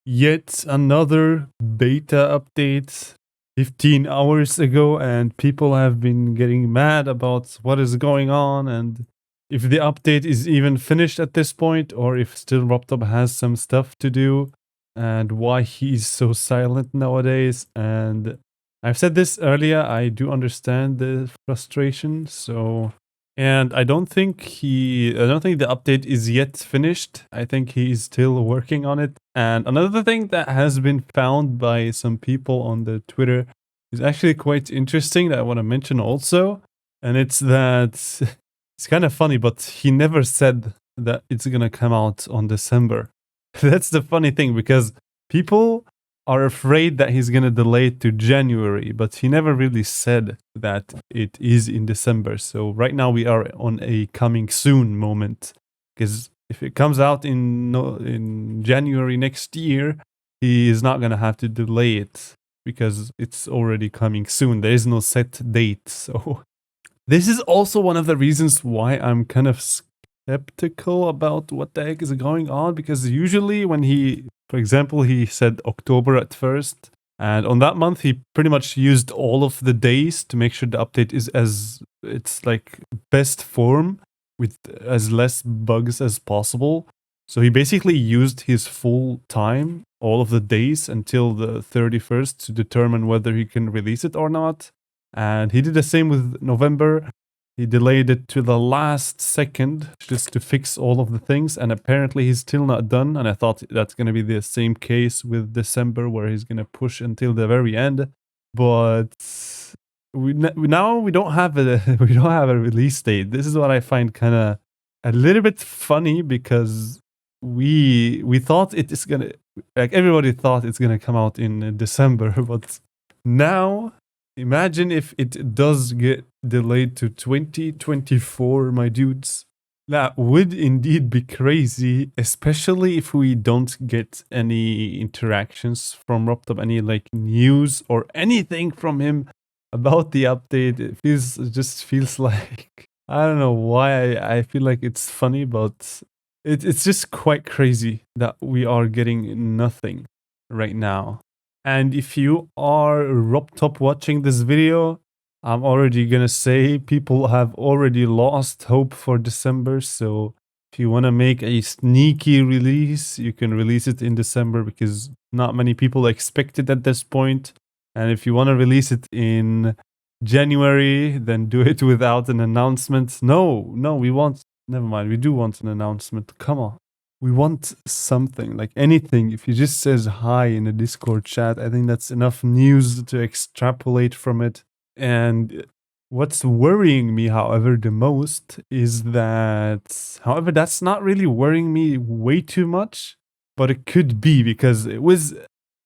Yet another beta update 15 hours ago, and people have been getting mad about what is going on and if the update is even finished at this point or if still RobTop has some stuff to do and why he's so silent nowadays. And I've said this earlier, I do understand the frustration. And I don't think the update is yet finished. I think he's still working on it. And another thing that has been found by some people on the Twitter is actually quite interesting that I want to mention also. And it's that it's kind of funny, but he never said that it's going to come out on December. That's the funny thing because people are afraid that he's going to delay it to January, but he never really said that it is in December. So right now we are on a coming soon moment because if it comes out in January next year, he is not going to have to delay it because it's already coming soon. There is no set date. So this is also one of the reasons why I'm kind of skeptical about what the heck is going on because usually when for example, he said October at first, and on that month he pretty much used all of the days to make sure the update is as it's like best form with as less bugs as possible. So he basically used his full time, all of the days until the 31st to determine whether he can release it or not. And he did the same with November. He delayed it to the last second just to fix all of the things, and apparently he's still not done. And I thought that's going to be the same case with December, where he's going to push until the very end. But now we don't have we don't have a release date. This is what I find kind of a little bit funny because we thought it is gonna like everybody thought it's gonna come out in December, but now imagine if it does get delayed to 2024, my dudes. That would indeed be crazy, especially if we don't get any interactions from RobTop, any like news or anything from him about the update. It just feels like I don't know why I feel like it's funny, but it's just quite crazy that we are getting nothing right now. And if you are RobTop watching this video, I'm already gonna say people have already lost hope for December. So if you want to make a sneaky release, you can release it in December because not many people expect it at this point. And if you want to release it in January, then do it without an announcement. No, we want, never mind, we do want an announcement. Come on. We want something, like anything. If he just says hi in a Discord chat, I think that's enough news to extrapolate from it. And what's worrying me, however, the most is that, however, that's not really worrying me way too much, but it could be because it was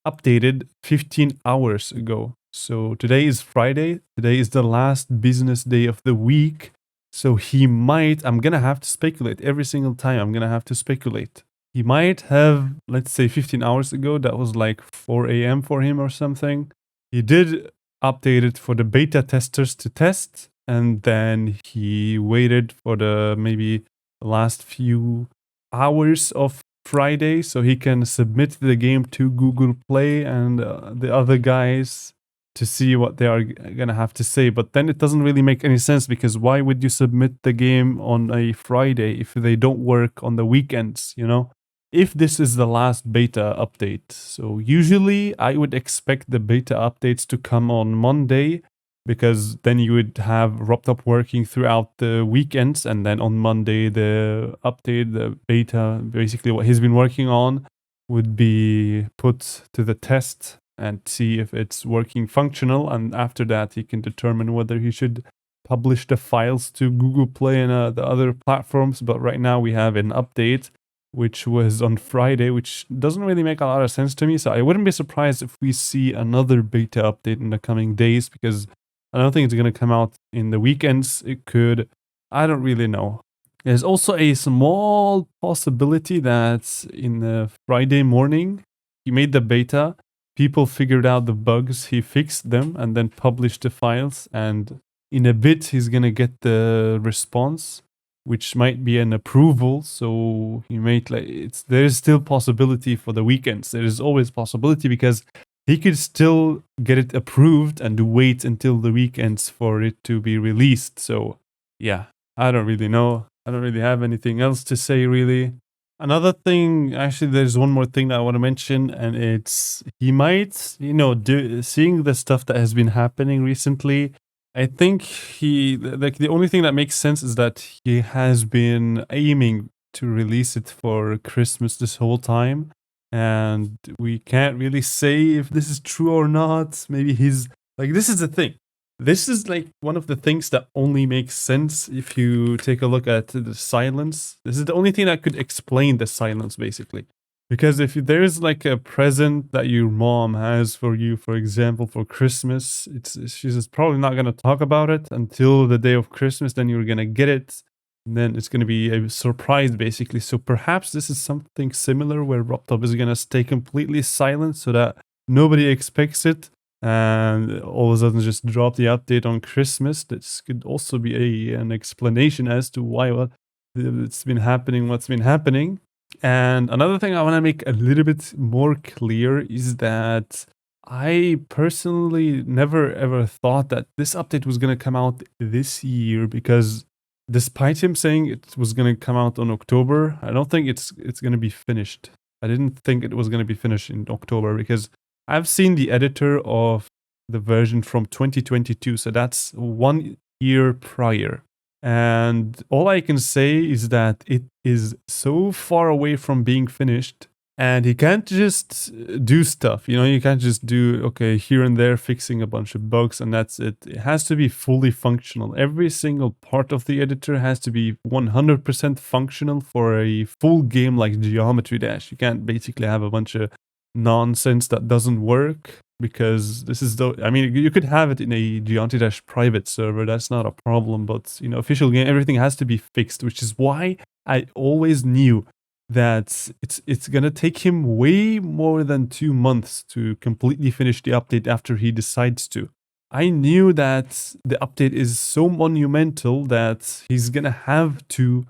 updated 15 hours ago. So today is Friday. Today is the last business day of the week. So he might, I'm gonna have to speculate every single time. I'm gonna have to speculate. He might have, let's say 15 hours ago, that was like 4 a.m. for him or something. He did update it for the beta testers to test. And then he waited for the maybe last few hours of Friday so he can submit the game to Google Play and the other guys to see what they are gonna have to say. But then it doesn't really make any sense because why would you submit the game on a Friday if they don't work on the weekends, you know? If this is the last beta update. So usually I would expect the beta updates to come on Monday because then you would have RobTop working throughout the weekends, and then on Monday the update, the beta, basically what he's been working on would be put to the test and see if it's working functional, and after that he can determine whether he should publish the files to Google Play and the other platforms. But right now we have an update which was on Friday, which doesn't really make a lot of sense to me. So I wouldn't be surprised if we see another beta update in the coming days because I don't think it's going to come out in the weekends. It could. I don't really know. There's also a small possibility that in the Friday morning, he made the beta, people figured out the bugs, he fixed them, and then published the files. And in a bit, he's going to get the response. which might be an approval. So he might there is still possibility for the weekends. There is always possibility because he could still get it approved and wait until the weekends for it to be released. So yeah, I don't really know. I don't really have anything else to say really. Another thing, actually, there's one more thing that I want to mention, and it's he might, seeing the stuff that has been happening recently. I think the only thing that makes sense is that he has been aiming to release it for Christmas this whole time, and we can't really say if this is true or not. Maybe he's this is the thing. This is one of the things that only makes sense if you take a look at the silence. This is the only thing that could explain the silence, basically. Because if there's a present that your mom has for you, for example, for Christmas, she's just probably not going to talk about it until the day of Christmas. Then you're going to get it. And then it's going to be a surprise, basically. So perhaps this is something similar where RobTop is going to stay completely silent so that nobody expects it. And all of a sudden just drop the update on Christmas. This could also be an explanation as to why it's been happening, what's been happening. And another thing I want to make a little bit more clear is that I personally never ever thought that this update was going to come out this year, because despite him saying it was going to come out in October, I don't think it's going to be finished. I didn't think it was going to be finished in October, because I've seen the editor of the version from 2022, so that's 1 year prior. And all I can say is that it is so far away from being finished, and he can't just do stuff. You can't just do, okay, here and there fixing a bunch of bugs and that's it. It has to be fully functional. Every single part of the editor has to be 100% functional for a full game like Geometry Dash. You can't basically have a bunch of nonsense that doesn't work, because this is you could have it in a Geometry Dash private server, that's not a problem, but official game, everything has to be fixed, which is why I always knew that it's gonna take him way more than 2 months to completely finish the update after he decides to. I knew that the update is so monumental that he's gonna have to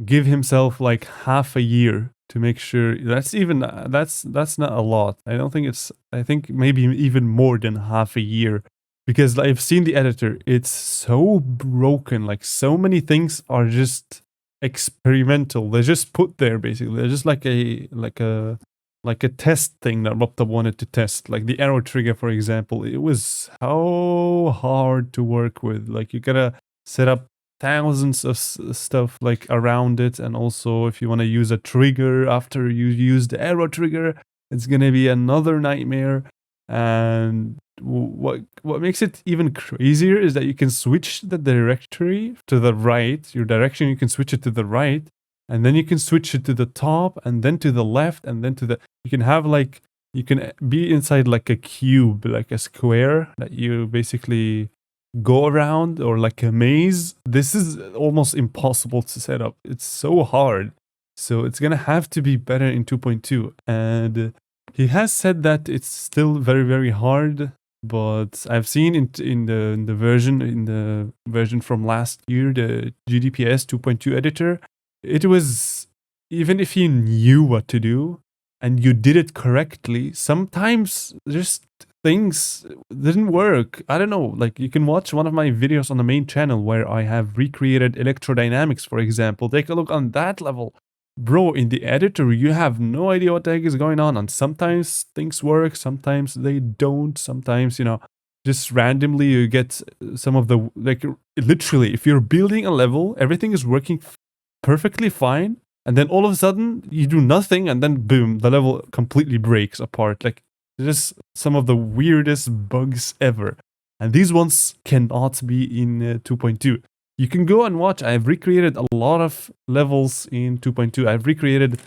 give himself half a year to make sure. That's not a lot. I think maybe even more than half a year, because I've seen the editor. It's so broken. So many things are just experimental. They're just put there, basically. They're just like a test thing that RobTop wanted to test. Like the arrow trigger, for example. It was so hard to work with. You gotta set up thousands of stuff around it, and also if you want to use a trigger after you use the arrow trigger, it's gonna be another nightmare. And what makes it even crazier is that you can switch the directory to the right. Your direction, you can switch it to the right, and then you can switch it to the top, and then to the left, and then to the. You can have you can be inside a cube, a square that you basically go around, or a maze. This is almost impossible to set up. It's so hard. So it's gonna have to be better in 2.2. And he has said that it's still very, very hard. But I've seen in the version from last year, the GDPS 2.2 editor, it was, even if you knew what to do and you did it correctly, sometimes just things didn't work. I don't know, you can watch one of my videos on the main channel where I have recreated electrodynamics, for example. Take a look on that level. Bro, in the editor, you have no idea what the heck is going on. And sometimes things work, sometimes they don't. Sometimes, just randomly you get some of the, literally, if you're building a level, everything is working perfectly fine. And then all of a sudden, you do nothing, and then boom, the level completely breaks apart. Just some of the weirdest bugs ever. And these ones cannot be in 2.2. You can go and watch. I've recreated a lot of levels in 2.2. I've recreated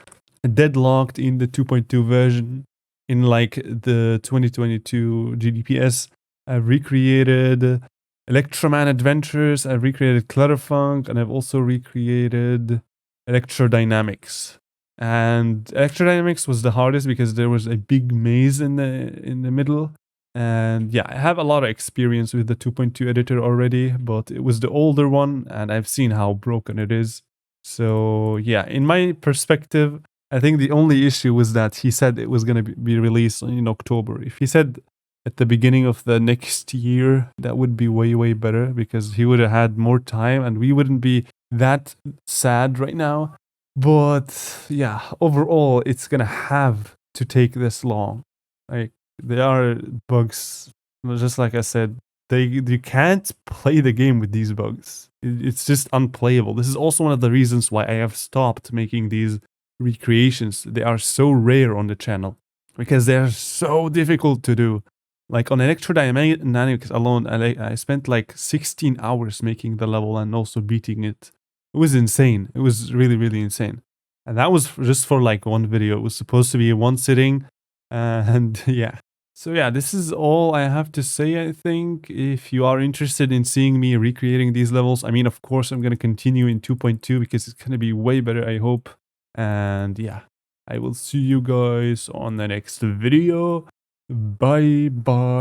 Deadlocked in the 2.2 version, in the 2022 GDPS. I've recreated Electroman Adventures. I've recreated Clutterfunk, and I've also recreated Electrodynamics. And Electrodynamics was the hardest because there was a big maze in the middle. And yeah, I have a lot of experience with the 2.2 editor already, but it was the older one, and I've seen how broken it is. So yeah, in my perspective, I think the only issue was that he said it was going to be released in October. If he said at the beginning of the next year, that would be way, way better because he would have had more time and we wouldn't be that sad right now. But yeah, overall, it's going to have to take this long. Like, there are bugs, just like I said, you can't play the game with these bugs. It's just unplayable. This is also one of the reasons why I have stopped making these recreations. They are so rare on the channel because they are so difficult to do. Like on Electrodynamics alone, I spent like 16 hours making the level and also beating it. It was insane. It was really, really insane. And that was just for like one video. It was supposed to be one sitting. And yeah. So yeah, this is all I have to say, I think. If you are interested in seeing me recreating these levels, I mean, of course, I'm going to continue in 2.2 because it's going to be way better, I hope. And yeah, I will see you guys on the next video. Bye bye.